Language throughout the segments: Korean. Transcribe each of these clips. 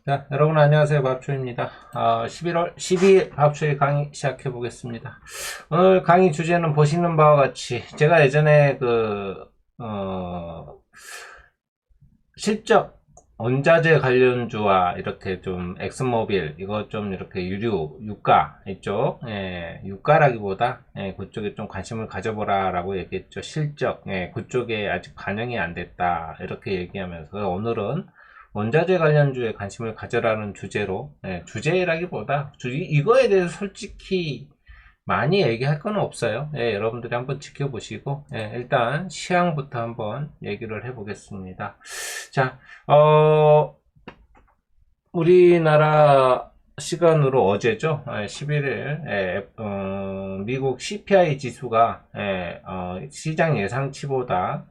자, 여러분 안녕하세요. 밥초입니다. 11월 12일 밥초의 강의 시작해 보겠습니다. 오늘 강의 주제는 보시는 바와 같이 제가 예전에 실적 원자재 관련주와 이렇게 좀 엑슨모빌 이거 좀 이렇게 유가 이쪽 유가라기보다 그쪽에 좀 관심을 가져보라 라고 얘기했죠. 실적 그쪽에 아직 반영이 안 됐다 이렇게 얘기하면서 오늘은 원자재 관련주에 관심을 가져라는 주제로 주제라기보다 이거에 대해서 솔직히 많이 얘기할 건 없어요. 여러분들이 한번 지켜보시고 일단 시황부터 한번 얘기를 해보겠습니다. 자, 우리나라 시간으로 어제죠. 11일 미국 CPI 지수가 시장 예상치보다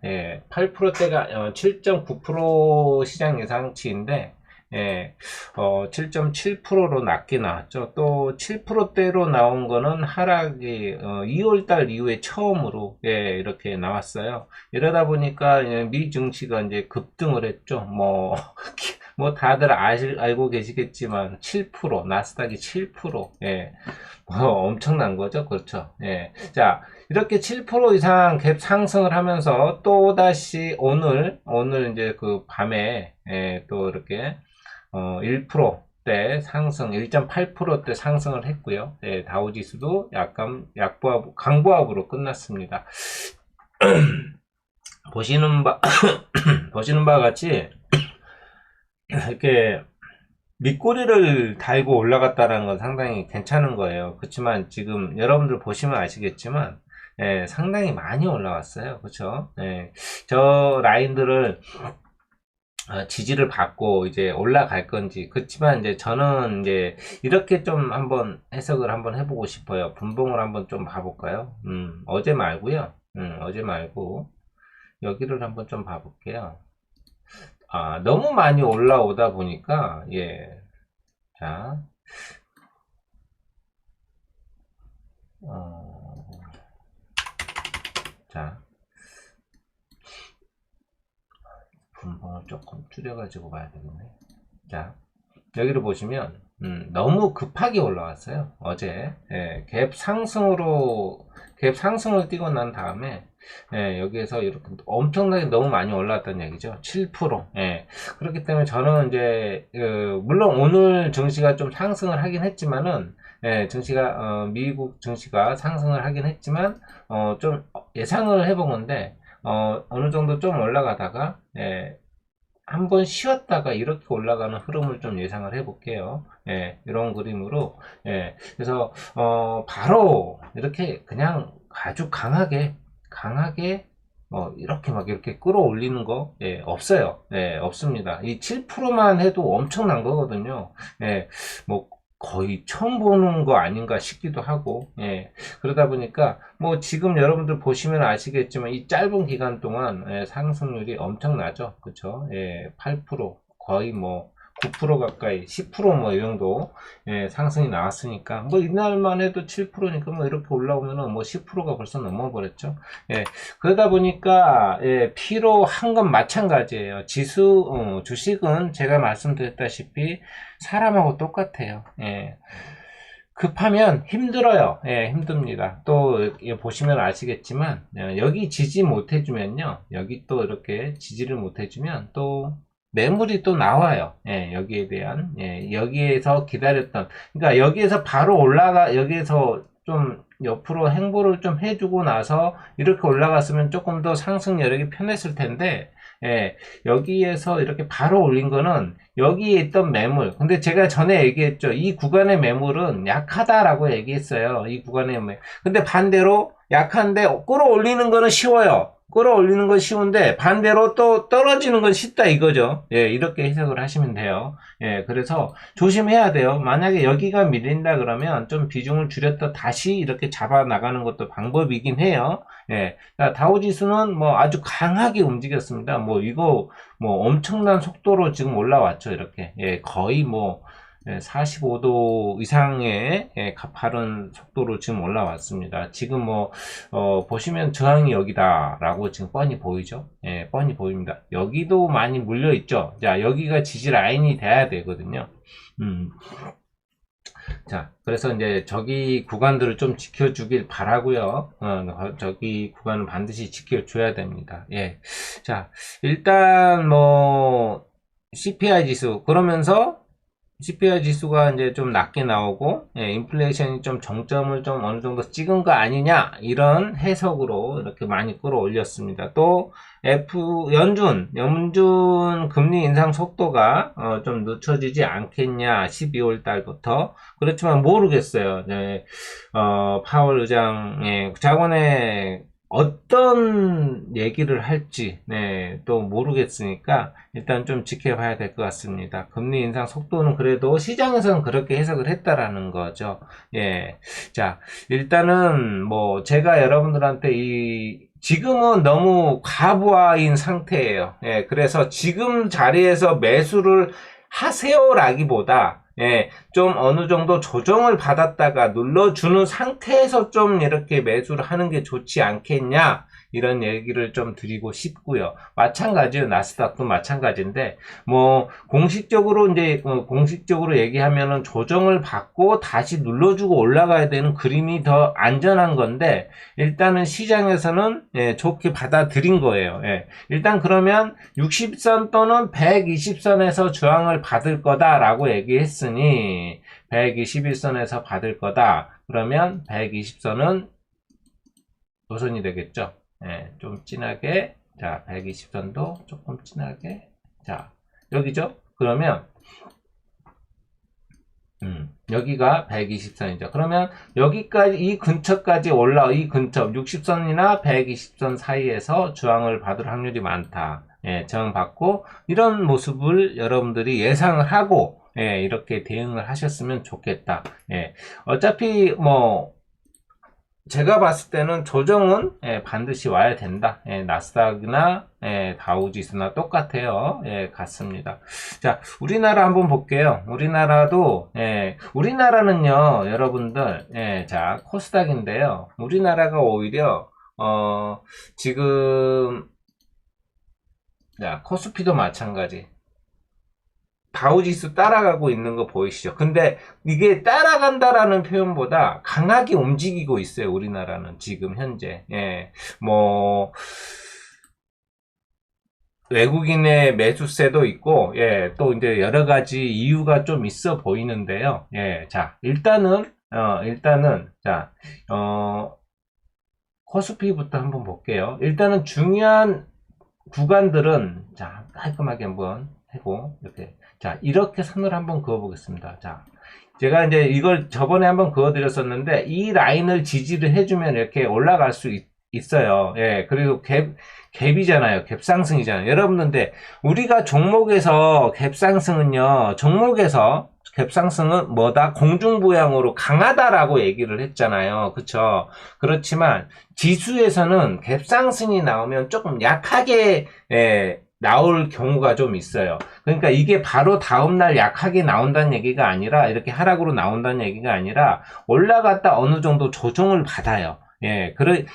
8%대가 7.9% 시장 예상치인데 7.7%로 낮게 나왔죠. 또 7%대로 나온 거는 하락이 2월달 이후에 처음으로 이렇게 나왔어요. 이러다 보니까 미 증시가 이제 급등을 했죠. 뭐 뭐 다들 알고 계시겠지만 7% 나스닥이 7% 엄청난 거죠. 그렇죠. 자, 이렇게 7% 이상 갭 상승을 하면서 또다시 오늘 이제 그 밤에 또 이렇게 1%대 상승, 1.8%대 상승을 했고요. 다우지수도 약간 강보합으로 끝났습니다. 보시는 바 같이 이렇게 밑꼬리를 달고 올라갔다는 건 상당히 괜찮은 거예요. 그렇지만 지금 여러분들 보시면 아시겠지만 상당히 많이 올라왔어요. 그렇죠? 저 라인들을 지지를 받고 이제 올라갈 건지. 그렇지만 이제 저는 이제 이렇게 좀 한번 해석을 한번 해보고 싶어요. 분봉을 한번 좀 봐볼까요? 어제 말고요. 어제 말고 여기를 한번 좀 봐볼게요. 너무 많이 올라오다 보니까 자, 자, 분봉을 조금 줄여가지고 봐야 되겠네. 자, 여기를 보시면 너무 급하게 올라왔어요. 어제 갭 상승을 띄고 난 다음에 여기에서 이렇게 엄청나게 너무 많이 올라왔다는 얘기죠. 7%. 그렇기 때문에 저는 이제 물론 오늘 증시가 좀 상승을 하긴 했지만은 증시가 미국 증시가 상승을 하긴 했지만 좀 예상을 해본 건데 어느 정도 좀 올라가다가 한번 쉬었다가 이렇게 올라가는 흐름을 좀 예상을 해 볼게요. 이런 그림으로 그래서 바로 이렇게 그냥 아주 강하게 이렇게 막 이렇게 끌어올리는 거 없어요. 없습니다. 이 7%만 해도 엄청난 거거든요. 뭐 거의 처음 보는 거 아닌가 싶기도 하고 그러다 보니까 뭐 지금 여러분들 보시면 아시겠지만 이 짧은 기간 동안 상승률이 엄청나죠. 그쵸? 8% 거의 뭐 9% 가까이 10%뭐 이 정도 상승이 나왔으니까 뭐 이날만 해도 7%니까 뭐 이렇게 올라오면은 뭐 10%가 벌써 넘어 버렸죠. 그러다 보니까 필요한 건 마찬가지예요. 주식은 제가 말씀드렸다시피 사람하고 똑같아요. 급하면 힘들어요. 힘듭니다. 또 보시면 아시겠지만 여기 지지 못해주면요, 여기 또 이렇게 지지를 못해주면 또 매물이 또 나와요. 여기에 대한 여기에서 기다렸던, 그러니까 여기에서 바로 여기에서 좀 옆으로 행보를 좀 해주고 나서 이렇게 올라갔으면 조금 더 상승 여력이 편했을 텐데 여기에서 이렇게 바로 올린 거는 여기에 있던 매물, 근데 제가 전에 얘기했죠. 이 구간의 매물은 약하다라고 얘기했어요. 이 구간의 매물. 근데 반대로 약한데 끌어올리는 거는 쉬워요. 끌어올리는 건 쉬운데 반대로 또 떨어지는 건 쉽다 이거죠. 이렇게 해석을 하시면 돼요. 그래서 조심해야 돼요. 만약에 여기가 밀린다 그러면 좀 비중을 줄였다 다시 이렇게 잡아 나가는 것도 방법이긴 해요. 다우지수는 뭐 아주 강하게 움직였습니다. 뭐 이거 뭐 엄청난 속도로 지금 올라왔죠. 이렇게 거의 뭐 45도 이상의 가파른 속도로 지금 올라왔습니다. 지금 뭐 보시면 저항이 여기다라고 지금 뻔히 보이죠? 뻔히 보입니다. 여기도 많이 물려 있죠. 자, 여기가 지지 라인이 돼야 되거든요. 자, 그래서 이제 저기 구간들을 좀 지켜주길 바라고요. 저기 구간은 반드시 지켜줘야 됩니다. 예. 자, 일단 뭐 CPI 지수 그러면서 CPI 지수가 이제 좀 낮게 나오고, 인플레이션이 좀 정점을 좀 어느 정도 찍은 거 아니냐, 이런 해석으로 이렇게 많이 끌어올렸습니다. 또, 연준 금리 인상 속도가, 좀 늦춰지지 않겠냐, 12월 달부터. 그렇지만 모르겠어요. 파월 의장의 자관에 어떤 얘기를 할지 또 모르겠으니까 일단 좀 지켜봐야 될 것 같습니다. 금리 인상 속도는 그래도 시장에서는 그렇게 해석을 했다라는 거죠. 예. 자, 일단은 뭐 제가 여러분들한테 지금은 너무 과부하인 상태예요. 예. 그래서 지금 자리에서 매수를 하세요라기보다 좀 어느 정도 조정을 받았다가 눌러주는 상태에서 좀 이렇게 매수를 하는 게 좋지 않겠냐, 이런 얘기를 좀 드리고 싶고요. 마찬가지요. 나스닥도 마찬가지인데, 뭐, 공식적으로 얘기하면은 조정을 받고 다시 눌러주고 올라가야 되는 그림이 더 안전한 건데, 일단은 시장에서는, 좋게 받아들인 거예요. 일단 그러면 60선 또는 120선에서 저항을 받을 거다라고 얘기했으니, 121선에서 받을 거다. 그러면 120선은 노선이 되겠죠. 좀 진하게, 자, 120선도 조금 진하게, 자, 여기죠? 그러면, 여기가 120선이죠. 그러면 여기까지, 이 근처까지 이 근처, 60선이나 120선 사이에서 저항을 받을 확률이 많다. 저항받고, 이런 모습을 여러분들이 예상을 하고, 이렇게 대응을 하셨으면 좋겠다. 어차피, 뭐, 제가 봤을 때는 조정은 반드시 와야 된다. 나스닥이나 다우지수나 똑같아요. 같습니다. 자, 우리나라 한번 볼게요. 우리나라는요, 여러분들, 자, 코스닥인데요. 우리나라가 오히려 지금, 자, 코스피도 마찬가지. 다우지수 따라가고 있는 거 보이시죠? 근데 이게 따라간다라는 표현보다 강하게 움직이고 있어요. 우리나라는 지금 현재. 뭐 외국인의 매수세도 있고, 또 이제 여러 가지 이유가 좀 있어 보이는데요. 자, 일단은 자, 코스피부터 한번 볼게요. 일단은 중요한 구간들은, 자, 깔끔하게 한번 하고, 이렇게 선을 한번 그어 보겠습니다. 자, 제가 이제 이걸 저번에 한번 그어 드렸었는데, 이 라인을 지지를 해주면 이렇게 올라갈 수 있어요. 그리고 갭이잖아요. 갭상승이잖아요. 여러분들, 우리가 종목에서 갭상승은 뭐다? 공중부양으로 강하다라고 얘기를 했잖아요. 그쵸? 그렇지만 지수에서는 갭상승이 나오면 조금 약하게 나올 경우가 좀 있어요. 그러니까 이게 바로 다음날 약하게 나온다는 얘기가 아니라, 이렇게 하락으로 나온다는 얘기가 아니라 올라갔다 어느 정도 조정을 받아요.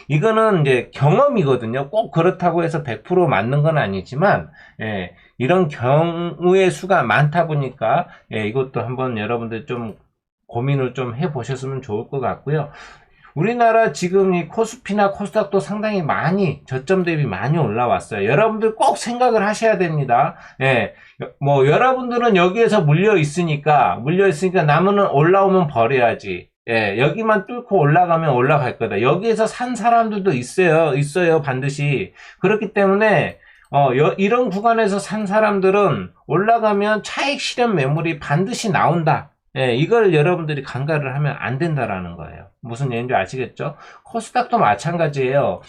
이거는 이제 경험이거든요. 꼭 그렇다고 해서 100% 맞는 건 아니지만, 이런 경우의 수가 많다 보니까, 이것도 한번 여러분들 좀 고민을 좀 해보셨으면 좋을 것 같고요. 우리나라 지금 이 코스피나 코스닥도 상당히 저점 대비 많이 올라왔어요. 여러분들 꼭 생각을 하셔야 됩니다. 뭐, 여러분들은 여기에서 물려 있으니까 남은 올라오면 버려야지. 여기만 뚫고 올라가면 올라갈 거다. 여기에서 산 사람들도 있어요, 반드시. 그렇기 때문에, 이런 구간에서 산 사람들은 올라가면 차익 실현 매물이 반드시 나온다. 이걸 여러분들이 간과를 하면 안 된다라는 거예요. 무슨 얘기인지 아시겠죠? 코스닥도 마찬가지예요.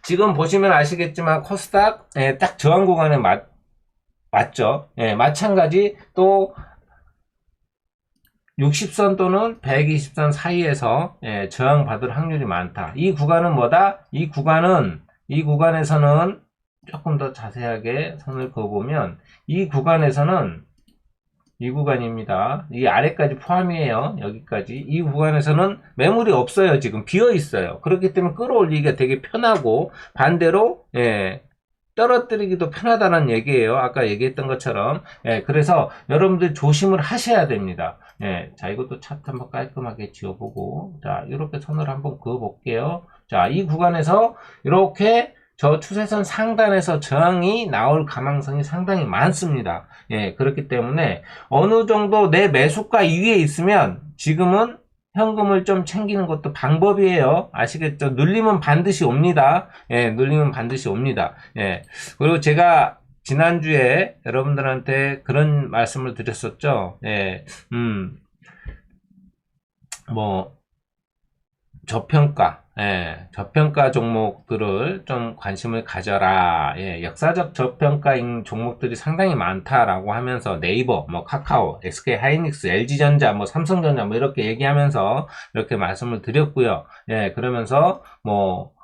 지금 보시면 아시겠지만 코스닥 딱 저항 구간에 맞죠? 마찬가지 또 60선 또는 120선 사이에서 저항 받을 확률이 많다. 이 구간은 뭐다? 이 구간에서는 조금 더 자세하게 선을 그어보면 이 구간에서는 이 구간입니다. 이 아래까지 포함이에요. 여기까지. 이 구간에서는 매물이 없어요. 지금 비어 있어요. 그렇기 때문에 끌어올리기가 되게 편하고, 반대로 떨어뜨리기도 편하다는 얘기예요. 아까 얘기했던 것처럼. 그래서 여러분들 조심을 하셔야 됩니다. 자, 이것도 차트 한번 깔끔하게 지워보고, 자, 이렇게 선을 한번 그어볼게요. 자, 이 구간에서 이렇게 저 추세선 상단에서 저항이 나올 가능성이 상당히 많습니다. 그렇기 때문에 어느 정도 내 매수가 위에 있으면 지금은 현금을 좀 챙기는 것도 방법이에요. 아시겠죠? 눌리면 반드시 옵니다. 눌리면 반드시 옵니다. 그리고 제가 지난주에 여러분들한테 그런 말씀을 드렸었죠. 뭐, 저평가, 저평가 종목들을 좀 관심을 가져라. 역사적 저평가인 종목들이 상당히 많다라고 하면서 네이버, 뭐 카카오, SK 하이닉스, LG전자, 뭐 삼성전자 뭐 이렇게 얘기하면서 이렇게 말씀을 드렸고요. 그러면서 뭐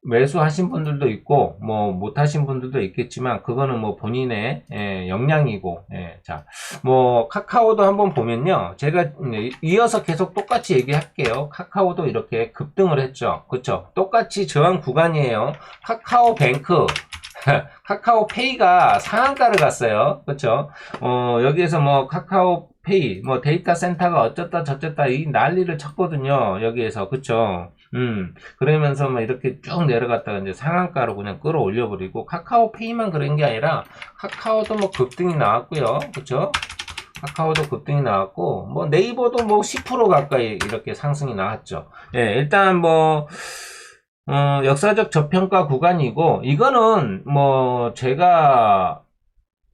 매수하신 분들도 있고 뭐 못하신 분들도 있겠지만 그거는 뭐 본인의 역량이고 자, 뭐 카카오도 한번 보면요, 제가 이어서 계속 똑같이 얘기할게요. 카카오도 이렇게 급등을 했죠. 그쵸? 똑같이 저항 구간이에요. 카카오뱅크 카카오페이가 상한가를 갔어요. 그쵸? 여기에서 뭐 카카오페이, 뭐 데이터 센터가 어쩌다 저쩌다 이 난리를 쳤거든요. 여기에서. 그쵸? 그러면서 뭐 이렇게 쭉 내려갔다가 이제 상한가로 그냥 끌어올려 버리고, 카카오페이만 그런 게 아니라 카카오도 뭐 급등이 나왔고요. 그쵸? 카카오도 급등이 나왔고, 뭐 네이버도 뭐 10% 가까이 이렇게 상승이 나왔죠. 일단 뭐 역사적 저평가 구간이고, 이거는 뭐 제가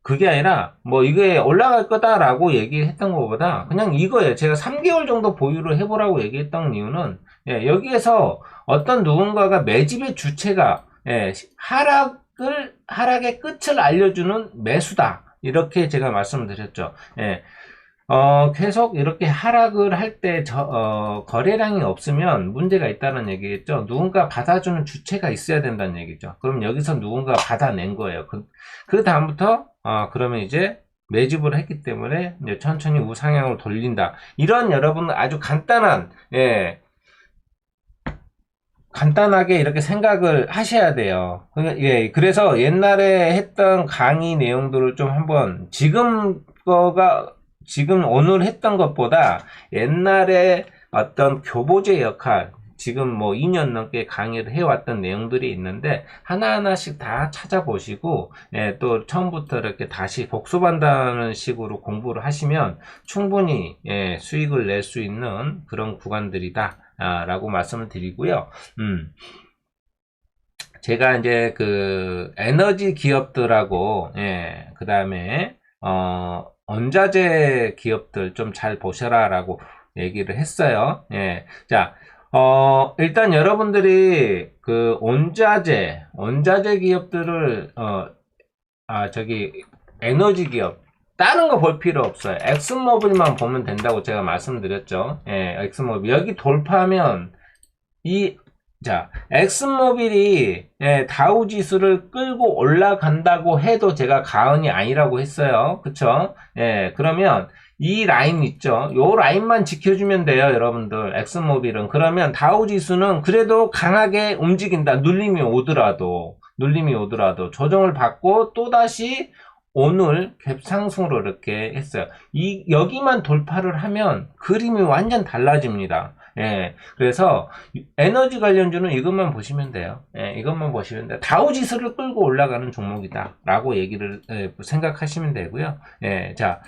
그게 아니라 뭐 이게 올라갈 거다라고 얘기했던 것보다 그냥 이거예요. 제가 3개월 정도 보유를 해보라고 얘기했던 이유는, 여기에서 어떤 누군가가 매집의 주체가 하락의 끝을 알려주는 매수다, 이렇게 제가 말씀을 드렸죠. 계속 이렇게 하락을 할 때 거래량이 없으면 문제가 있다는 얘기겠죠. 누군가 받아주는 주체가 있어야 된다는 얘기죠. 그럼 여기서 누군가 받아낸 거예요. 그 다음부터 그러면 이제 매집을 했기 때문에 이제 천천히 우상향으로 돌린다. 이런 여러분 아주 간단하게 이렇게 생각을 하셔야 돼요. 그래서 옛날에 했던 강의 내용들을 좀 한번, 지금 오늘 했던 것보다 옛날에 어떤 교보제 역할, 지금 뭐 2년 넘게 강의를 해왔던 내용들이 있는데 하나하나씩 다 찾아보시고, 또 처음부터 이렇게 다시 복습한다는 식으로 공부를 하시면 충분히 수익을 낼 수 있는 그런 구간들이다 라고 말씀을 드리고요. 제가 이제 그 에너지 기업들하고 그 다음에 원자재 기업들 좀 잘 보셔라 라고 얘기를 했어요. 자, 일단 여러분들이 그 원자재 기업들을 에너지 기업 다른 거 볼 필요 없어요. 엑슨모빌만 보면 된다고 제가 말씀드렸죠. 엑슨모빌 여기 돌파하면 엑슨모빌이 다우지수를 끌고 올라간다고 해도 제가 가은이 아니라고 했어요. 그쵸? 그러면 이 라인 있죠? 요 라인만 지켜주면 돼요, 여러분들. 엑슨모빌은. 그러면 다우지수는 그래도 강하게 움직인다. 눌림이 오더라도 조정을 받고 또다시 오늘 갭상승으로 이렇게 했어요. 여기만 돌파를 하면 그림이 완전 달라집니다. 그래서 에너지 관련주는 이것만 보시면 돼요. 이것만 보시면 돼요. 다우지수를 끌고 올라가는 종목이다 라고 얘기를 생각하시면 되고요. 자,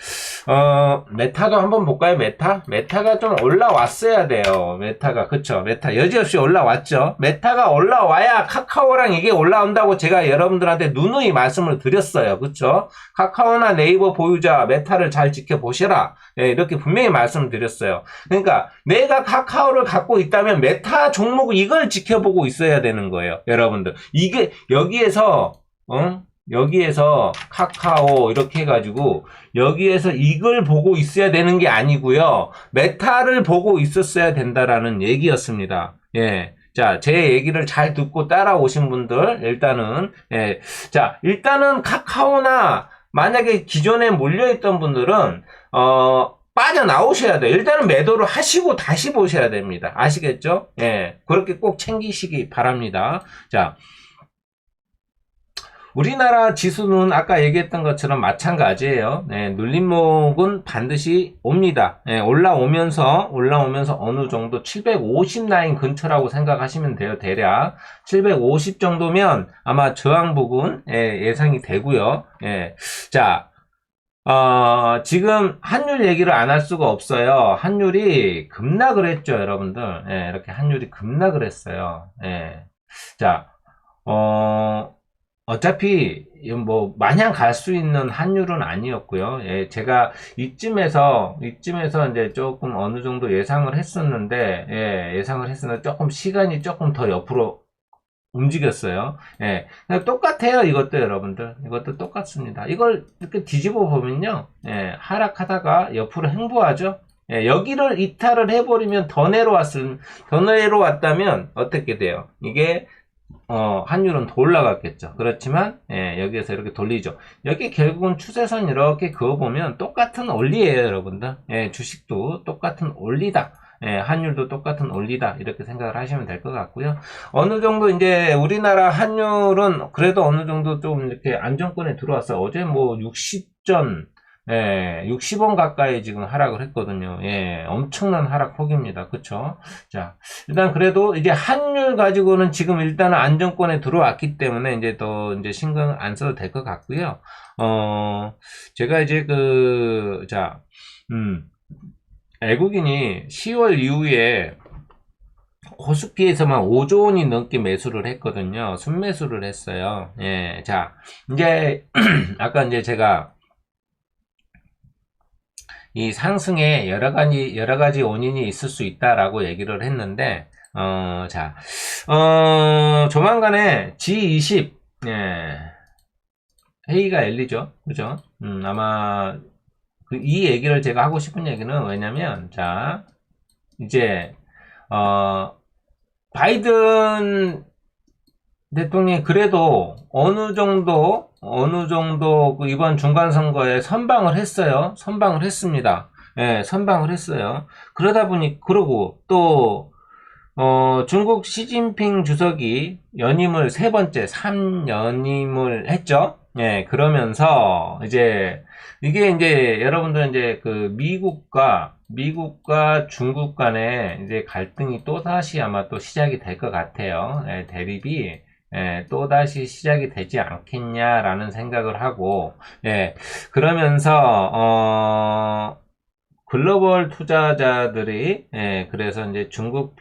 메타도 한번 볼까요? 메타가 좀 올라왔어야 돼요. 메타가. 그쵸? 메타 여지없이 올라왔죠. 메타가 올라와야 카카오랑 이게 올라온다고 제가 여러분들한테 누누이 말씀을 드렸어요. 그쵸? 카카오나 네이버 보유자 메타를 잘 지켜보시라, 이렇게 분명히 말씀드렸어요. 그러니까 내가 카카오를 갖고 있다면 메타 종목 이걸 지켜보고 있어야 되는 거예요, 여러분들. 이게 여기에서 카카오 이렇게 해가지고 여기에서 이걸 보고 있어야 되는 게 아니고요, 메타를 보고 있었어야 된다라는 얘기였습니다. 자, 제 얘기를 잘 듣고 따라오신 분들, 일단은 카카오나 만약에 기존에 몰려있던 분들은 빠져나오셔야 돼요. 일단은 매도를 하시고 다시 보셔야 됩니다. 아시겠죠? 예, 그렇게 꼭 챙기시기 바랍니다. 자, 우리나라 지수는 아까 얘기했던 것처럼 마찬가지예요. 네, 눌림목은 반드시 옵니다. 네, 올라오면서 어느 정도 750 라인 근처라고 생각하시면 돼요. 대략 750 정도면 아마 저항 부분 예상이 되고요. 자, 지금 환율 얘기를 안 할 수가 없어요. 환율이 급락을 했죠, 여러분들. 이렇게 환율이 급락을 했어요. 자, 어차피 뭐 마냥 갈 수 있는 환율은 아니었고요. 제가 이쯤에서 이제 조금 어느 정도 예상을 했었는데, 예상을 했었는데 조금 시간이 조금 더 옆으로 움직였어요. 그냥 똑같아요. 이것도 여러분들. 이것도 똑같습니다. 이걸 이렇게 뒤집어 보면요. 하락하다가 옆으로 횡보하죠. 여기를 이탈을 해버리면 더 내려왔다면 어떻게 돼요? 이게 환율은 더 올라갔겠죠. 그렇지만 여기에서 이렇게 돌리죠. 여기 결국은 추세선 이렇게 그어보면 똑같은 원리예요, 여러분들. 주식도 똑같은 원리다. 환율도 똑같은 원리다. 이렇게 생각을 하시면 될 것 같고요. 어느 정도 이제 우리나라 환율은 그래도 어느 정도 좀 이렇게 안정권에 들어왔어요. 어제 뭐 60전 60원 가까이 지금 하락을 했거든요. 엄청난 하락폭입니다. 그쵸? 자, 일단 그래도 이제 환율 가지고는 지금 일단은 안정권에 들어왔기 때문에 이제 더 이제 신경 안 써도 될 것 같고요. 제가 이제 외국인이 10월 이후에 코스피에서만 5조 원이 넘게 매수를 했거든요. 순매수를 했어요. 자, 이제 아까 이제 제가 이 상승에 여러 가지 원인이 있을 수 있다라고 얘기를 했는데, 조만간에 G20, 회의가 열리죠. 그죠? 아마, 이 얘기를 제가 하고 싶은 얘기는 왜냐면, 자, 이제, 바이든 대통령이 그래도 어느 정도 이번 중간선거에 선방을 했어요. 선방을 했습니다. 선방을 했어요. 그러다 보니, 그러고 또, 중국 시진핑 주석이 연임을 세 번째 3연임을 했죠. 그러면서 이제 이게 이제 여러분들 이제 그 미국과 중국 간의 이제 갈등이 또다시 아마 또 시작이 될 것 같아요. 대립이 또다시 시작이 되지 않겠냐라는 생각을 하고, 그러면서, 글로벌 투자자들이, 그래서 이제 중국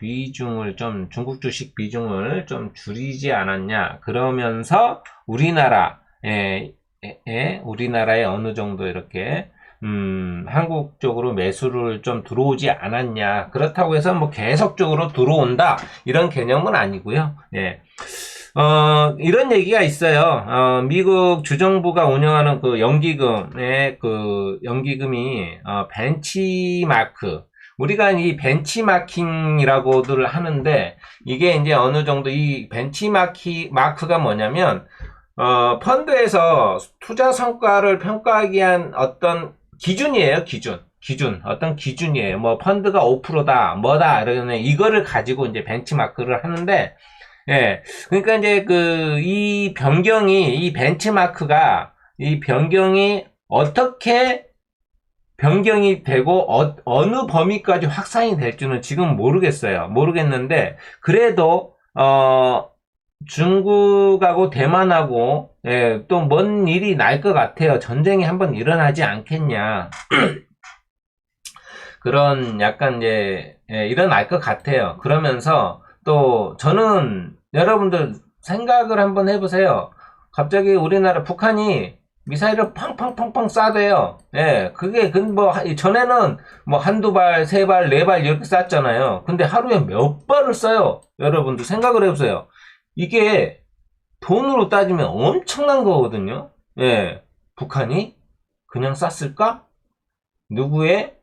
주식 비중을 좀 줄이지 않았냐. 그러면서 우리나라에 어느 정도 이렇게, 한국 쪽으로 매수를 좀 들어오지 않았냐. 그렇다고 해서 뭐 계속적으로 들어온다. 이런 개념은 아니고요. 이런 얘기가 있어요. 미국 주정부가 운영하는 그 연기금이, 벤치마크. 우리가 이 벤치마킹이라고들 하는데, 이게 이제 어느 정도 이 마크가 뭐냐면, 펀드에서 투자 성과를 평가하기 위한 어떤 기준이에요, 어떤 기준이에요. 뭐, 펀드가 5%다, 뭐다, 이러면 이거를 가지고 이제 벤치마크를 하는데, 그러니까 이제 이 벤치마크가, 이 변경이 어떻게 변경이 되고, 어느 범위까지 확산이 될지는 지금 모르겠는데, 그래도, 중국하고 대만하고, 또 뭔 일이 날 것 같아요. 전쟁이 한번 일어나지 않겠냐. 그런 약간 이제, 일어날 것 같아요. 그러면서, 또, 저는, 여러분들 생각을 한번 해보세요. 갑자기 우리나라 북한이 미사일을 팡팡팡팡 쏴대요. 그게 뭐 전에는 뭐 한두 발, 세 발, 네 발 이렇게 쐈잖아요. 근데 하루에 몇 발을 쏴요. 여러분들 생각을 해보세요. 이게 돈으로 따지면 엄청난 거거든요. 북한이 그냥 쐈을까? 누구의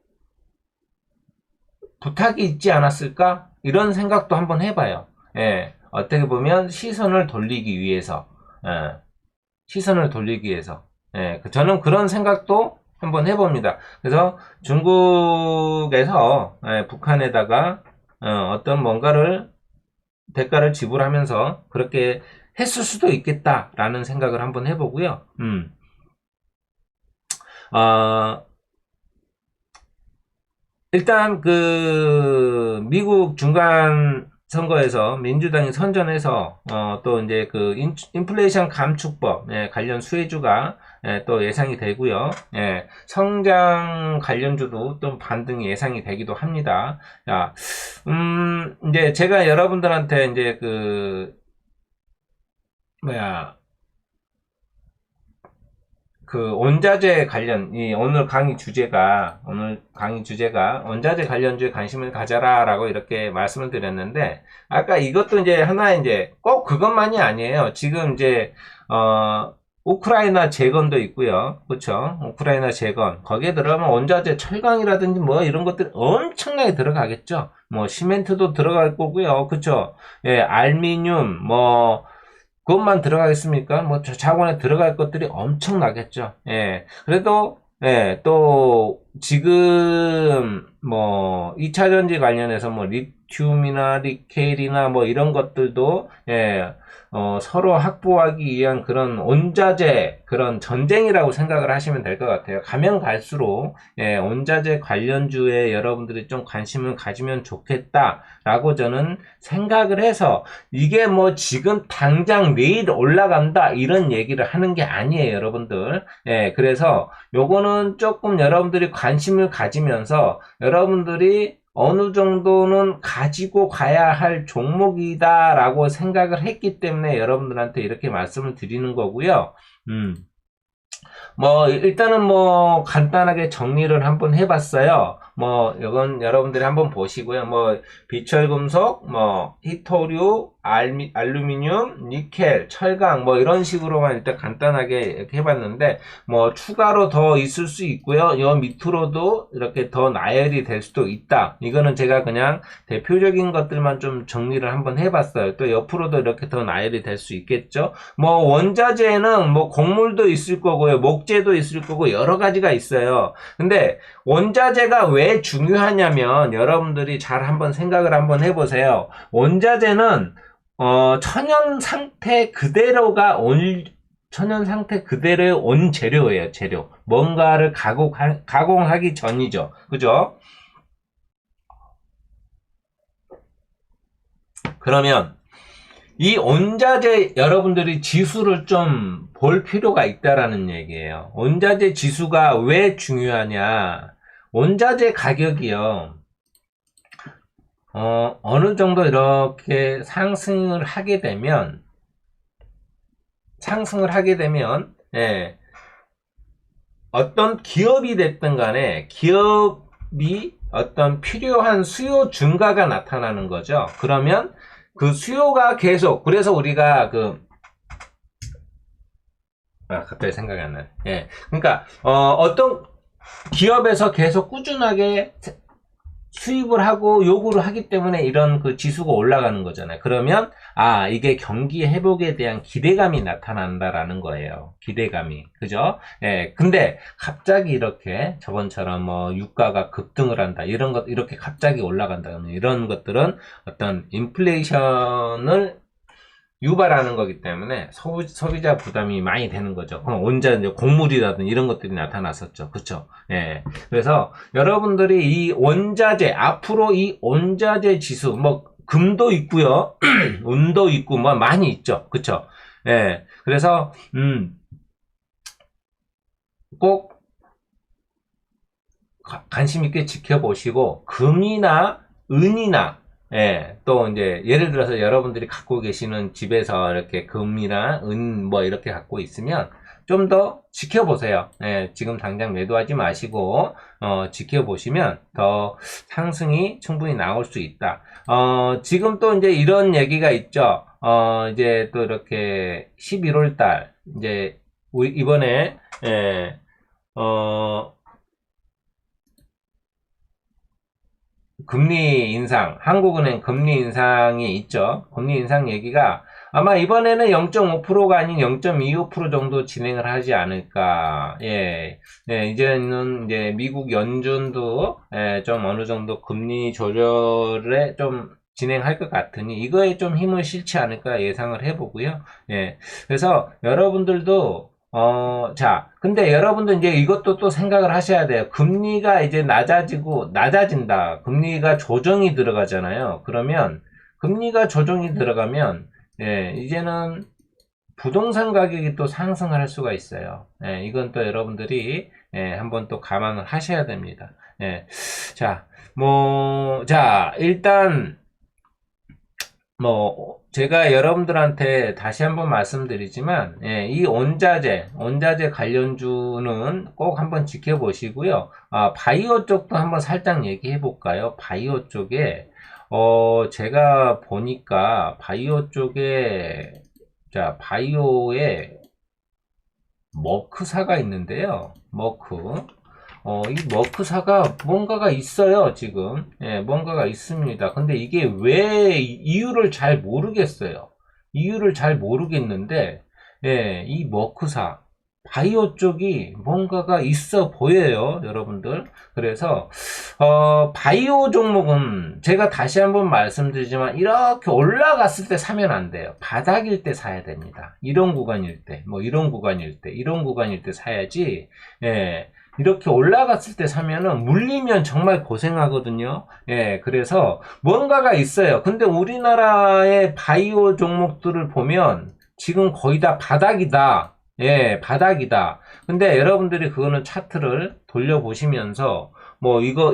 부탁이 있지 않았을까? 이런 생각도 한번 해봐요. 어떻게 보면 시선을 돌리기 위해서, 저는 그런 생각도 한번 해봅니다. 그래서 중국에서 북한에다가 어떤 뭔가를 대가를 지불하면서 그렇게 했을 수도 있겠다라는 생각을 한번 해보고요. 어, 일단 그 미국 중간 선거에서 민주당이 선전해서 또 이제 그 인플레이션 감축법 관련 수혜주가 또 예상이 되고요. 성장 관련주도 또 반등이 예상이 되기도 합니다. 자, 이제 제가 여러분들한테 이제 그 뭐야 그 원자재 관련 오늘 강의 주제가 원자재 관련주에 관심을 가져라라고 이렇게 말씀을 드렸는데 아까 이것도 이제 하나 이제 꼭 그것만이 아니에요. 지금 이제 우크라이나 재건도 있고요. 그렇죠? 우크라이나 재건 거기에 들어가면 원자재 철강이라든지 뭐 이런 것들 엄청나게 들어가겠죠. 뭐 시멘트도 들어갈 거고요. 그렇죠? 예, 알미늄 뭐 그것만 들어가겠습니까? 뭐, 자원에 들어갈 것들이 엄청나겠죠. 예. 그래도, 또, 지금, 뭐, 2차전지 관련해서 뭐, 리튬이나 니켈이나 뭐, 이런 것들도, 서로 확보하기 위한 그런 원자재, 그런 전쟁이라고 생각을 하시면 될 것 같아요. 가면 갈수록, 원자재 관련주에 여러분들이 좀 관심을 가지면 좋겠다라고 저는 생각을 해서, 이게 뭐 지금 당장 내일 올라간다 이런 얘기를 하는 게 아니에요, 여러분들. 그래서 요거는 조금 여러분들이 관심을 가지면서 여러분들이 어느 정도는 가지고 가야 할 종목이다라고 생각을 했기 때문에 여러분들한테 이렇게 말씀을 드리는 거고요. 뭐 일단은 뭐 간단하게 정리를 한번 해봤어요. 뭐 이건 여러분들이 한번 보시고요. 뭐 비철금속, 뭐 히토류, 알루미늄, 니켈, 철강 뭐 이런 식으로만 일단 간단하게 이렇게 해봤는데 뭐 추가로 더 있을 수 있고요. 요 밑으로도 이렇게 더 나열이 될 수도 있다. 이거는 제가 그냥 대표적인 것들만 좀 정리를 한번 해봤어요. 또 옆으로도 이렇게 더 나열이 될 수 있겠죠. 뭐 원자재는 뭐 곡물도 있을 거고요. 목재도 있을 거고 여러 가지가 있어요. 근데 원자재가 왜 중요하냐면 여러분들이 잘 한번 생각을 한번 해보세요. 원자재는 천연 상태 그대로가 천연 상태 그대로의 원재료예요. 재료. 뭔가를 가공하기 전이죠. 그죠? 그러면 이 원자재 여러분들이 지수를 좀 볼 필요가 있다라는 얘기예요. 원자재 지수가 왜 중요하냐? 원자재 가격이요. 어느 정도 이렇게 상승을 하게 되면 예, 어떤 기업이 됐든 간에 기업이 어떤 필요한 수요 증가가 나타나는 거죠. 그러면 그 수요가 계속 그래서 우리가 갑자기 생각이 안 나네. 예. 그러니까 어떤 기업에서 계속 꾸준하게 수입을 하고 요구를 하기 때문에 이런 그 지수가 올라가는 거잖아요. 그러면 이게 경기 회복에 대한 기대감이 나타난다라는 거예요. 기대감이. 그죠? 예. 근데 갑자기 이렇게 저번처럼 뭐 유가가 급등을 한다. 이런 것 이렇게 갑자기 올라간다. 이런 것들은 어떤 인플레이션을 유발하는 거기 때문에 소비자 부담이 많이 되는 거죠. 원자재, 곡물이라든 이런 것들이 나타났었죠. 그쵸? 예. 그래서 여러분들이 이 원자재, 앞으로 이 원자재 지수, 뭐, 금도 있고요. 은도 있고, 뭐, 많이 있죠. 그쵸? 예. 그래서, 꼭 관심 있게 지켜보시고, 금이나 은이나 또 이제 예를 들어서 여러분들이 갖고 계시는 집에서 이렇게 금이나 은 뭐 이렇게 갖고 있으면 좀 더 지켜보세요. 지금 당장 매도하지 마시고 지켜보시면 더 상승이 충분히 나올 수 있다. 지금 또 이제 이런 얘기가 있죠. 이제 또 이렇게 11월 달 이제 이번에 어 금리 인상, 한국은행 금리 인상이 있죠. 금리 인상 얘기가 아마 이번에는 0.5%가 아닌 0.25% 정도 진행을 하지 않을까. 예. 네, 이제는 이제 미국 연준도 좀 어느 정도 금리 조절에 좀 진행할 것 같으니 이거에 좀 힘을 실지 않을까 예상을 해보고요. 예. 그래서 여러분들도 자, 근데 여러분들 이제 이것도 또 생각을 하셔야 돼요. 금리가 이제 낮아진다. 금리가 조정이 들어가잖아요. 그러면, 금리가 조정이 들어가면, 예, 이제는 부동산 가격이 또 상승을 할 수가 있어요. 예, 이건 또 여러분들이, 한번 또 감안을 하셔야 됩니다. 예, 자, 자, 일단, 제가 여러분들한테 다시 한번 말씀드리지만, 이 원자재 관련주는 꼭 한번 지켜보시고요. 바이오 쪽도 한번 살짝 얘기해 볼까요? 바이오 쪽에, 제가 보니까, 바이오 쪽에, 자, 바이오에 머크사가 있는데요. 이 머크사가 뭔가가 있어요, 지금. 예, 뭔가가 있습니다. 근데 이게 왜, 이유를 잘 모르겠어요. 이유를 잘 모르겠는데, 예, 이 머크사, 바이오 쪽이 뭔가가 있어 보여요, 여러분들. 그래서, 바이오 종목은 제가 다시 한번 말씀드리지만, 이렇게 올라갔을 때 사면 안 돼요. 바닥일 때 사야 됩니다. 이런 구간일 때, 이런 구간일 때 사야지, 예. 이렇게 올라갔을 때 사면은 물리면 정말 고생하거든요. 예, 그래서 뭔가가 있어요. 근데 우리나라의 바이오 종목들을 보면 지금 거의 다 바닥이다. 예, 바닥이다. 근데 여러분들이 그거는 차트를 돌려보시면서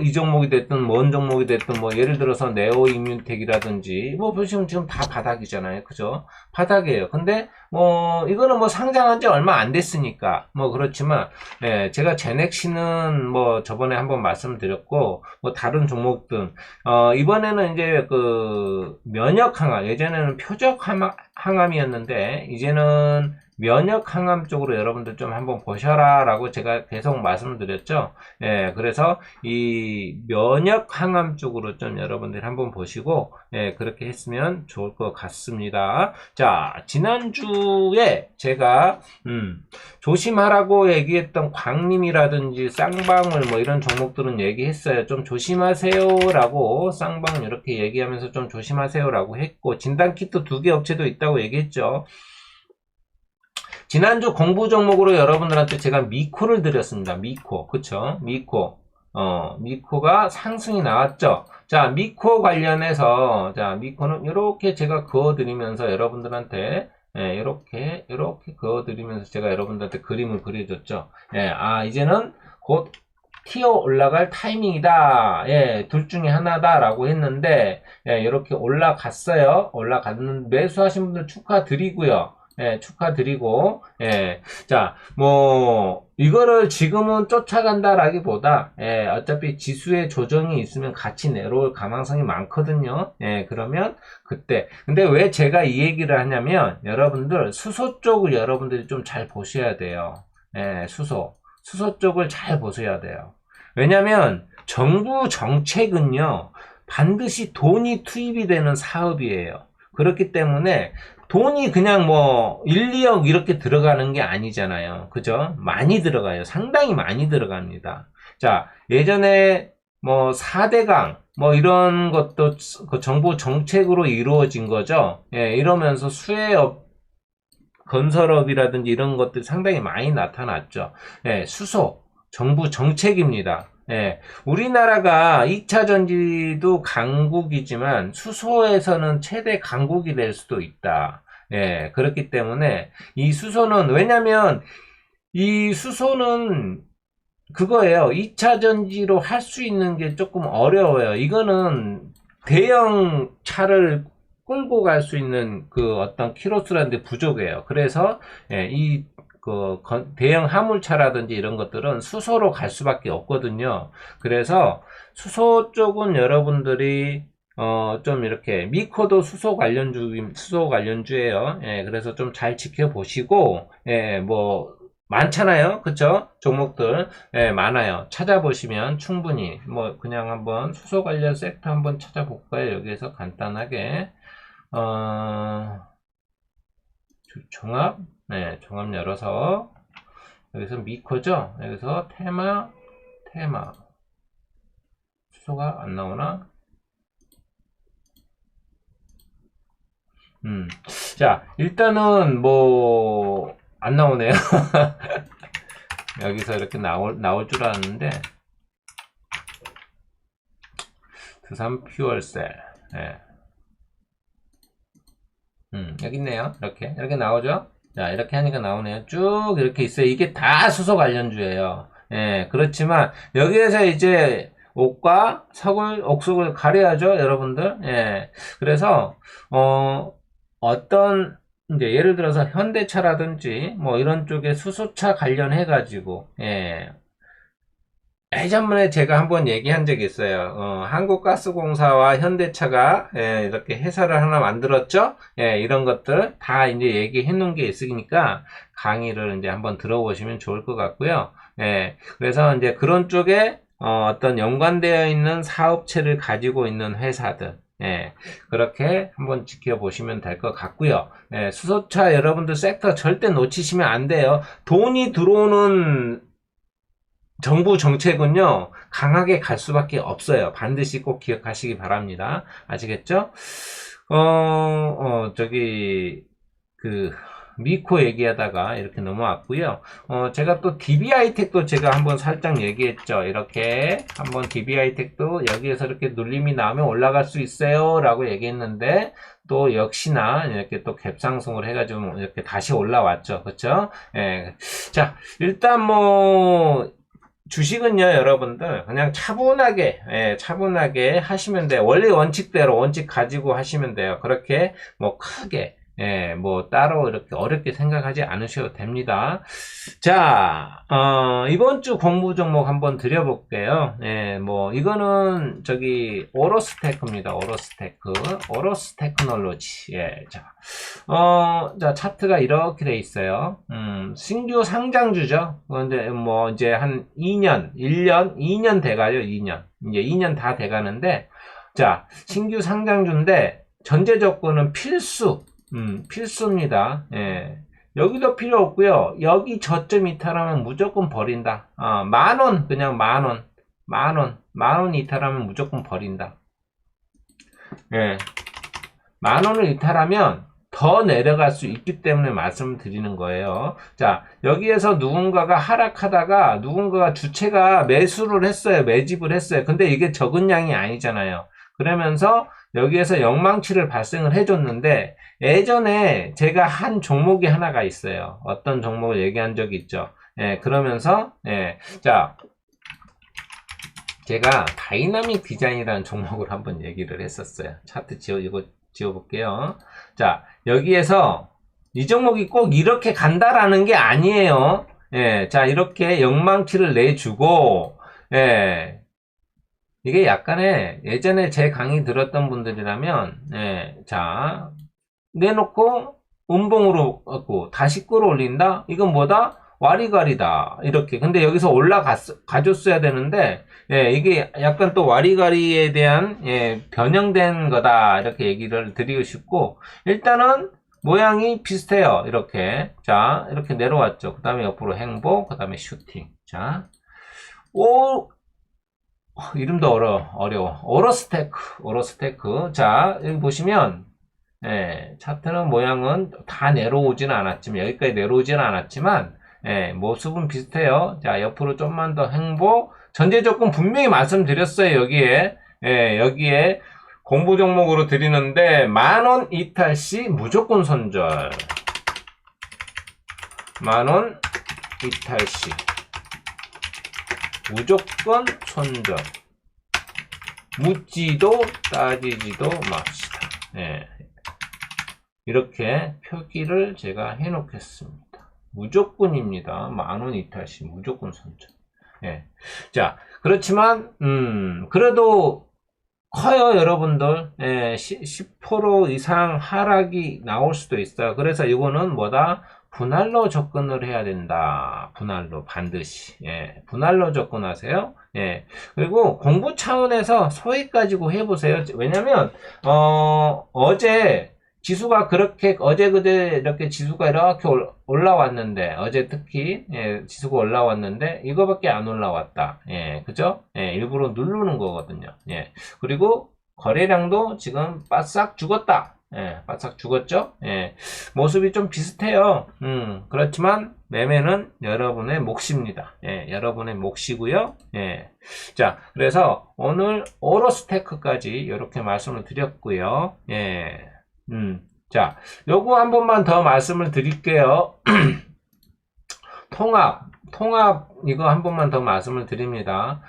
이 종목이 됐든 뭔 종목이 됐든 예를 들어서 네오 이뮨텍이라든지 보시면 지금 다 바닥이잖아요. 그죠? 바닥이에요. 근데 이거는 상장한 지 얼마 안 됐으니까 그렇지만 제가 제넥시는 저번에 한번 말씀드렸고 다른 종목들 이번에는 이제 그 면역 항암 예전에는 표적 항암이었는데 이제는 면역 항암 쪽으로 여러분들 좀 한번 보셔라 라고 제가 계속 말씀드렸죠. 예, 그래서 이 면역 항암 쪽으로 좀 여러분들 한번 보시고 그렇게 했으면 좋을 것 같습니다. 자, 지난주에 제가 조심하라고 얘기했던 광림이라든지 쌍방울 이런 종목들은 얘기했어요. 좀 조심하세요 라고 쌍방울 이렇게 얘기하면서 좀 조심하세요 라고 했고 진단키트 2개 업체도 있다고 얘기했죠. 지난주 공부 종목으로 여러분들한테 제가 미코를 드렸습니다. 미코. 그쵸? 미코가 상승이 나왔죠. 자, 미코 관련해서, 자, 미코는 이렇게 제가 그어드리면서 여러분들한테, 이렇게 그어드리면서 제가 여러분들한테 그림을 그려줬죠. 이제는 곧 튀어 올라갈 타이밍이다. 둘 중에 하나다라고 했는데, 이렇게 올라갔어요. 매수하신 분들 축하드리고요. 축하드리고, 자, 이거를 지금은 쫓아간다라기보다, 어차피 지수의 조정이 있으면 같이 내려올 가능성이 많거든요. 그러면 그때. 근데 왜 제가 이 얘기를 하냐면, 여러분들, 수소 쪽을 여러분들이 좀 잘 보셔야 돼요. 수소 쪽을 잘 보셔야 돼요. 왜냐면, 정부 정책은요, 반드시 돈이 투입이 되는 사업이에요. 그렇기 때문에, 돈이 그냥 1, 2억 이렇게 들어가는 게 아니잖아요. 그죠? 많이 들어가요. 상당히 많이 들어갑니다. 자, 예전에 4대강, 이런 것도 그 정부 정책으로 이루어진 거죠. 이러면서 수혜업, 건설업이라든지 이런 것들이 상당히 많이 나타났죠. 수소, 정부 정책입니다. 우리나라가 2차 전지도 강국이지만 수소에서는 최대 강국이 될 수도 있다. 그렇기 때문에 이 수소는 왜냐면 이 수소는 그거예요. 2차 전지로 할 수 있는 게 조금 어려워요. 이거는 대형 차를 끌고 갈 수 있는 그 어떤 키로수라는 부족해요. 그래서 대형 화물차라든지 이런 것들은 수소로 갈 수밖에 없거든요. 그래서 수소 쪽은 여러분들이 좀 이렇게 미코도 수소 관련주예요. 그래서 좀 잘 지켜보시고 많잖아요. 그쵸? 종목들. 예, 많아요. 찾아보시면 충분히, 뭐, 그냥 한번 수소 관련 섹터 한번 찾아볼까요? 여기에서 간단하게. 종합? 네, 종합 열어서, 여기서 미코죠? 여기서 테마. 수소가 안 나오나? 자, 일단은 뭐, 안 나오네요. 여기서 이렇게 나올 줄 알았는데, 두산 퓨얼셀. 예. 여기 있네요. 이렇게 나오죠? 자, 이렇게 하니까 나오네요. 쭉 이렇게 있어요. 이게 다 수소 관련주예요. 예, 그렇지만, 여기에서 이제, 옥과 석을, 옥석을 가려야죠, 여러분들. 예. 그래서, 어떤, 이제 예를 들어서 현대차라든지, 뭐 이런 쪽에 수소차 관련해가지고, 예. 예전에 제가 한번 얘기한 적이 있어요. 한국가스공사와 현대차가 예, 이렇게 회사를 하나 만들었죠. 예, 이런 것들 다 이제 얘기해 놓은 게 있으니까 강의를 이제 한번 들어보시면 좋을 것 같고요. 예, 그래서 이제 그런 쪽에 어떤 연관되어 있는 사업체를 가지고 있는 회사들. 예, 그렇게 한번 지켜보시면 될 것 같고요. 예, 수소차 여러분들 섹터 절대 놓치시면 안 돼요. 돈이 들어오는 정부 정책은요, 강하게 갈 수밖에 없어요. 반드시 꼭 기억하시기 바랍니다. 아시겠죠? 그, 미코 얘기하다가 이렇게 넘어왔고요. 제가 또 DBI텍도 제가 한번 살짝 얘기했죠. 이렇게 한번 DBI텍도 여기에서 이렇게 눌림이 나오면 올라갈 수 있어요. 라고 얘기했는데, 또 역시나 이렇게 또 갭상승을 해가지고 이렇게 다시 올라왔죠. 그쵸? 예. 자, 일단 뭐, 주식은요, 여러분들, 그냥 차분하게 하시면 돼요. 원래 원칙대로, 원칙 가지고 하시면 돼요. 그렇게, 뭐, 크게, 뭐, 따로 이렇게 어렵게 생각하지 않으셔도 됩니다. 자, 이번 주 공부 종목 한번 드려볼게요. 뭐, 이거는, 오로스테크입니다. 오로스테크놀로지. 자, 차트가 이렇게 돼 있어요. 신규 상장주죠. 근데 뭐, 이제 한 2년 돼가요, 2년. 이제 2년 다 돼가는데, 자, 신규 상장주인데, 전제 조건은 필수입니다. 예. 여기도 필요 없고요. 여기 저점 이탈하면 무조건 버린다. 만원, 그냥 만원 이탈하면 무조건 버린다. 예. 만원을 이탈하면 더 내려갈 수 있기 때문에 말씀을 드리는 거예요. 자, 여기에서 누군가가 하락하다가 누군가가 주체가 매수를 했어요. 매집을 했어요. 근데 이게 적은 양이 아니잖아요. 그러면서 여기에서 영망치를 발생을 해줬는데 예전에 제가 한 종목이 하나가 있어요. 어떤 종목을 얘기한 적이 있죠. 그러면서 자, 제가 다이나믹 디자인이라는 종목을 한번 얘기를 했었어요. 차트 이거 지워볼게요. 자, 여기에서 이 종목이 꼭 이렇게 간다라는 게 아니에요. 자, 이렇게 영망치를 내주고, 이게 약간의 예전에 제 강의 들었던 분들이라면, 자, 내놓고 음봉으로 갖고 다시 끌어올린다? 이건 뭐다? 와리가리다. 이렇게. 근데 여기서 가줬어야 되는데, 이게 약간 또 와리가리에 대한, 변형된 거다. 이렇게 얘기를 드리고 싶고, 일단은 모양이 비슷해요. 이렇게. 자, 이렇게 내려왔죠. 그 다음에 옆으로 행복, 그 다음에 슈팅. 자, 이름도 어려워. 오로스테크. 자, 여기 보시면, 차트는 모양은 다 내려오지는 않았지만, 여기까지 내려오지는 않았지만, 모습은 비슷해요. 자, 옆으로 좀만 더 행보. 전제 조건 분명히 말씀드렸어요, 여기에. 여기에 공부 종목으로 드리는데, 만원 이탈 시 무조건 손절. 만원 이탈 시 무조건 손절. 묻지도 따지지도 맙시다. 이렇게 표기를 제가 해놓겠습니다. 무조건입니다. 만원 이탈시 무조건 손절. 자, 그렇지만 그래도 커요, 여러분들. 10% 이상 하락이 나올 수도 있어요. 그래서 이거는 뭐다? 분할로 접근을 해야 된다. 분할로 반드시. 예, 분할로 접근하세요. 예, 그리고 공부 차원에서 소액 가지고 해보세요. 왜냐면 어제 지수가 그렇게 어제 그제 이렇게 지수가 이렇게 올라왔는데 어제 특히 예, 지수가 올라왔는데 이거밖에 안 올라왔다. 예, 그죠? 예, 일부러 누르는 거거든요. 예, 그리고 거래량도 지금 바싹 죽었다. 예, 바싹 죽었죠? 예, 모습이 좀 비슷해요. 그렇지만 매매는 여러분의 몫입니다. 예, 여러분의 몫이고요. 예. 자, 그래서 오늘 오로스테크까지 이렇게 말씀을 드렸고요. 예. 자, 요거 한 번만 더 말씀을 드릴게요. 통합, 이거 한 번만 더 말씀을 드립니다.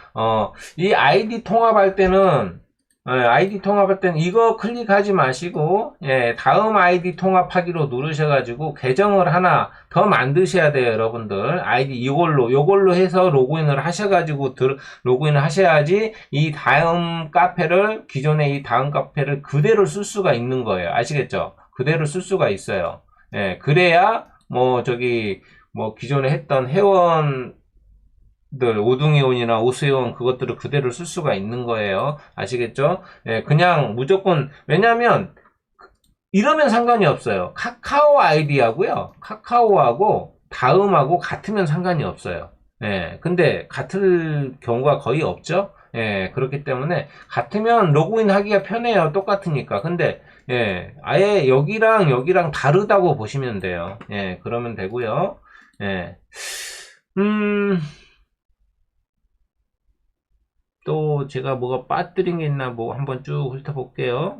이 아이디 통합할 때는, 이거 클릭하지 마시고, 예, 다음 아이디 통합하기로 누르셔가지고, 계정을 하나 더 만드셔야 돼요, 여러분들. 아이디 요걸로 해서 로그인을 하셔가지고, 로그인을 하셔야지, 이 다음 카페를, 기존의 이 다음 카페를 그대로 쓸 수가 있는 거예요. 아시겠죠? 그대로 쓸 수가 있어요. 예, 그래야, 기존에 했던 회원들, 오등회원이나 오수회원 그것들을 그대로 쓸 수가 있는 거예요. 아시겠죠? 예, 그냥 무조건, 왜냐면, 이러면 상관이 없어요. 카카오 아이디하고요. 카카오하고 다음하고 같으면 상관이 없어요. 예, 근데 같을 경우가 거의 없죠? 예, 그렇기 때문에 같으면 로그인 하기가 편해요. 똑같으니까. 근데 예, 아예 여기랑 다르다고 보시면 돼요. 예, 그러면 되고요. 예. 또 제가 뭐가 빠뜨린 게 있나 뭐 한번 쭉 훑어볼게요.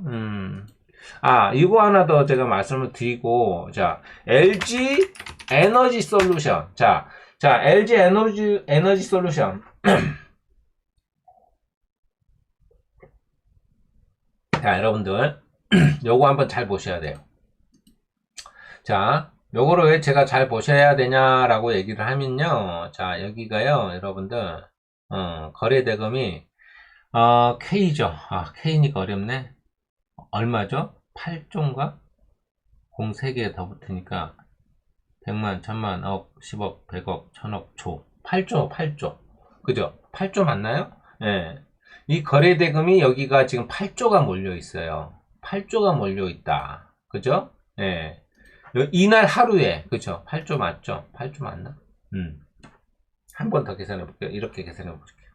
이거 하나 더 제가 말씀을 드리고, 자, LG 에너지 솔루션. 자, LG 에너지 솔루션. 자, 여러분들, 요거 한번 잘 보셔야 돼요. 자, 요거를 왜 제가 잘 보셔야 되냐라고 얘기를 하면요. 자, 여기가요, 여러분들, 거래대금이, K죠. K니까 어렵네. 얼마죠? 8조인가? 공 3개 더 붙으니까 100만, 1000만, 억, 10억, 100억, 1000억, 조. 8조. 그죠? 8조 맞나요? 예. 이 거래대금이 여기가 지금 8조가 몰려 있어요. 8조가 몰려 있다. 그죠? 예. 이날 하루에, 그죠? 8조 맞죠? 8조 맞나? 한 번 더 계산해 볼게요. 이렇게 계산해 볼게요.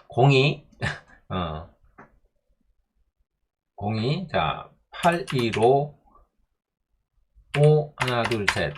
02, 02, 자, 815, 5, 하나, 둘, 셋.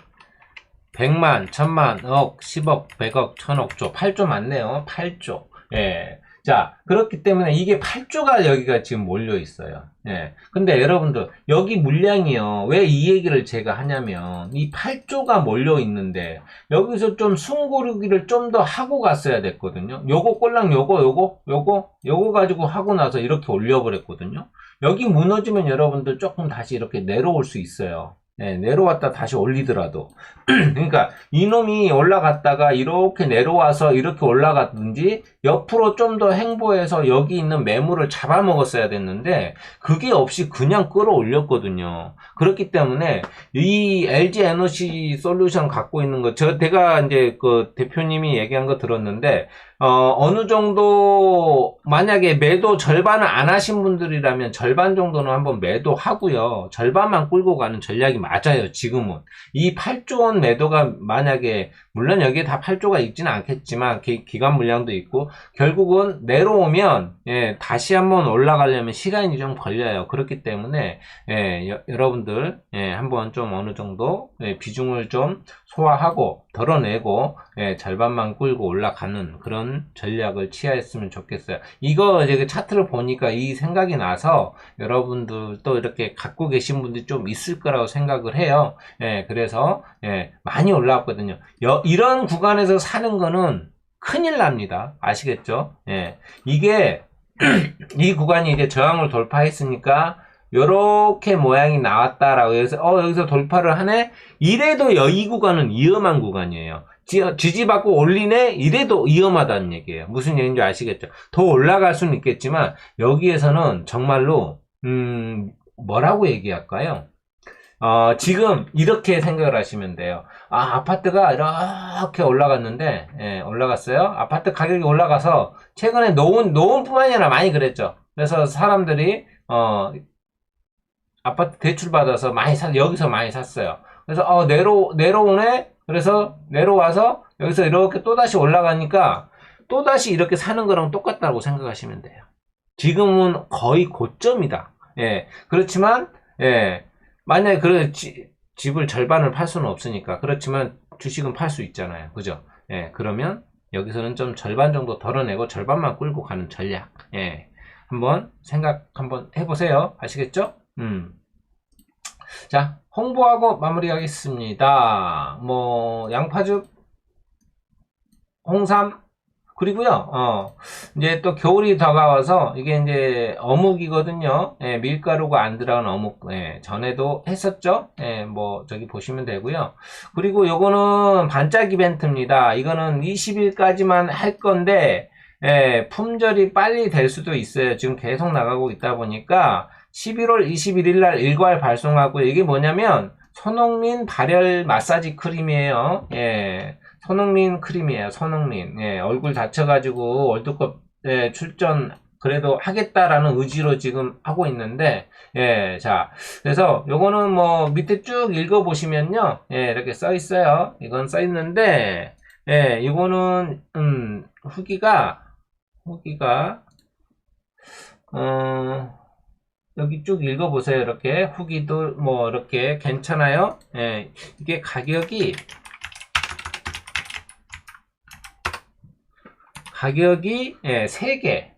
100만, 1000만, 억, 10억, 100억, 1000억, 조. 8조 맞네요. 8조. 예. 자, 그렇기 때문에 이게 8조가 여기가 지금 몰려 있어요. 예. 근데 여러분들, 여기 물량이요. 왜 이 얘기를 제가 하냐면, 이 8조가 몰려 있는데, 여기서 좀 숨고르기를 좀 더 하고 갔어야 됐거든요. 요거 꼴랑 요거 가지고 하고 나서 이렇게 올려버렸거든요. 여기 무너지면 여러분들 조금 다시 이렇게 내려올 수 있어요. 네, 내려왔다 다시 올리더라도. 그러니까 이놈이 올라갔다가 이렇게 내려와서 이렇게 올라갔든지 옆으로 좀 더 행보해서 여기 있는 매물을 잡아먹었어야 됐는데 그게 없이 그냥 끌어올렸거든요. 그렇기 때문에 이 LG 에너지 솔루션 갖고 있는 거, 제가 이제 그 대표님이 얘기한 거 들었는데 어느 정도 만약에 매도 절반을 안 하신 분들이라면 절반 정도는 한번 매도하고요. 절반만 끌고 가는 전략이 맞아요. 지금은 이 8조 원 매도가 만약에 물론 여기에 다 8조가 있지는 않겠지만 기간 물량도 있고 결국은 내려오면 예, 다시 한번 올라가려면 시간이 좀 걸려요. 그렇기 때문에 예, 여러분들 예, 한번 좀 어느 정도 예, 비중을 좀 소화하고 덜어내고 예, 절반만 끌고 올라가는 그런 전략을 취하했으면 좋겠어요. 이거 이제 차트를 보니까 이 생각이 나서 여러분들도 이렇게 갖고 계신 분들이 좀 있을 거라고 생각을 해요. 예, 그래서 예, 많이 올라왔거든요. 이런 구간에서 사는 거는 큰일 납니다. 아시겠죠? 예, 이게 이 구간이 이제 저항을 돌파했으니까 요렇게 모양이 나왔다라고 해서 여기서 돌파를 하네? 이래도 이 구간은 위험한 구간이에요. 지지받고 올리네? 이래도 위험하다는 얘기예요. 무슨 얘기인지 아시겠죠? 더 올라갈 수는 있겠지만 여기에서는 정말로 뭐라고 얘기할까요? 지금 이렇게 생각을 하시면 돼요. 아파트가 이렇게 올라갔는데, 예, 올라갔어요. 아파트 가격이 올라가서 최근에 노원뿐만 아니라 많이 그랬죠. 그래서 사람들이 아파트 대출 받아서 여기서 많이 샀어요. 그래서 내려오네. 그래서 내려와서 여기서 이렇게 또다시 올라가니까 또다시 이렇게 사는 거랑 똑같다고 생각하시면 돼요. 지금은 거의 고점이다. 예. 그렇지만 예. 만약에 집을 절반을 팔 수는 없으니까. 그렇지만 주식은 팔 수 있잖아요. 그죠? 예. 그러면 여기서는 좀 절반 정도 덜어내고 절반만 끌고 가는 전략. 예. 한번 한번 해보세요. 아시겠죠? 자, 홍보하고 마무리하겠습니다. 양파즙, 홍삼, 그리고요, 이제 또 겨울이 다가와서 이게 이제 어묵이거든요. 예, 밀가루가 안 들어간 어묵. 예, 전에도 했었죠. 예, 저기 보시면 되고요. 그리고 요거는 반짝 이벤트입니다. 이거는 20일까지만 할 건데, 예, 품절이 빨리 될 수도 있어요. 지금 계속 나가고 있다 보니까 11월 21일 날 일괄 발송하고 이게 뭐냐면 손흥민 발열 마사지 크림이에요. 예. 손흥민 크림이에요. 손흥민. 예, 얼굴 다쳐가지고 월드컵 출전 그래도 하겠다라는 의지로 지금 하고 있는데, 예, 자, 그래서 요거는 밑에 쭉 읽어보시면요, 예, 이렇게 써 있어요. 이건 써 있는데, 예, 이거는 후기가 여기 쭉 읽어보세요. 이렇게 후기도 이렇게 괜찮아요. 예, 이게 가격이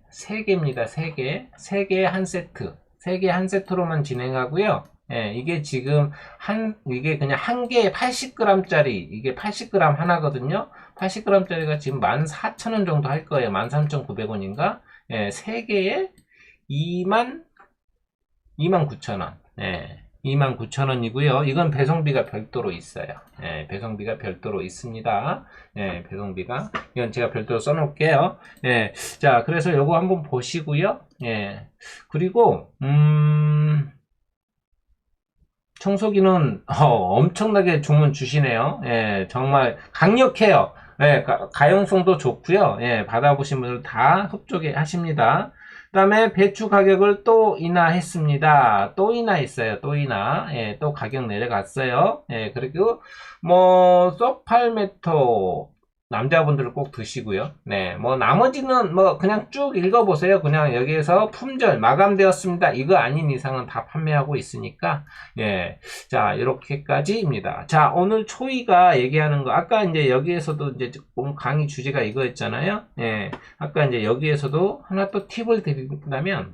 3개입니다. 3개 한 세트. 3개 한 세트로만 진행하고요. 예, 이게 지금 이게 그냥 한 개에 80g짜리, 이게 80g 하나거든요. 80g짜리가 지금 14,000원 정도 할 거예요. 13,900원인가? 예, 3개에 29,000원. 예. 29,000원이고요. 이건 배송비가 별도로 있어요. 예, 배송비가 별도로 있습니다. 예, 배송비가. 이건 제가 별도로 써놓을게요. 예, 자, 그래서 요거 한번 보시고요. 예, 그리고, 청소기는, 엄청나게 주문 주시네요. 예, 정말 강력해요. 예, 가용성도 좋고요. 예, 받아보신 분들 다 흡족해 하십니다. 그 다음에 배추 가격을 또 인하했습니다. 또 인하했어요. 또 인하. 예, 또 가격 내려갔어요. 예, 그리고 소팔메토 남자분들은 꼭 드시고요. 네, 나머지는 그냥 쭉 읽어보세요. 그냥 여기에서 품절 마감되었습니다. 이거 아닌 이상은 다 판매하고 있으니까. 예, 자, 이렇게까지입니다. 자, 오늘 초이가 얘기하는 거, 아까 이제 여기에서도 이제 강의 주제가 이거였잖아요. 예, 아까 이제 여기에서도 하나 또 팁을 드린다면,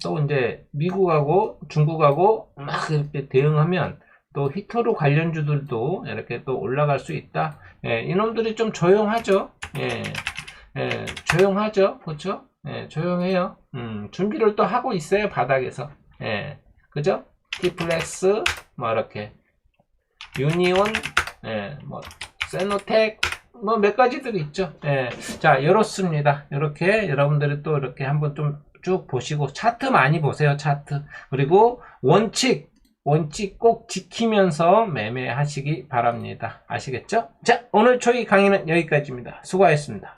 또 이제 미국하고 중국하고 막 이렇게 대응하면 또 히터로 관련주들도 이렇게 또 올라갈 수 있다. 예, 이놈들이 좀 조용하죠. 예, 예, 조용하죠. 그렇죠? 예, 조용해요. 준비를 또 하고 있어요. 바닥에서. 예, 그죠? 티플렉스, 이렇게. 유니온, 예, 세노텍, 몇 가지들이 있죠. 예, 자, 이렇습니다. 이렇게 여러분들이 또 이렇게 한번 좀 쭉 보시고, 차트 많이 보세요. 차트. 그리고 원칙 꼭 지키면서 매매하시기 바랍니다. 아시겠죠? 자, 오늘 초이 강의는 여기까지입니다. 수고하셨습니다.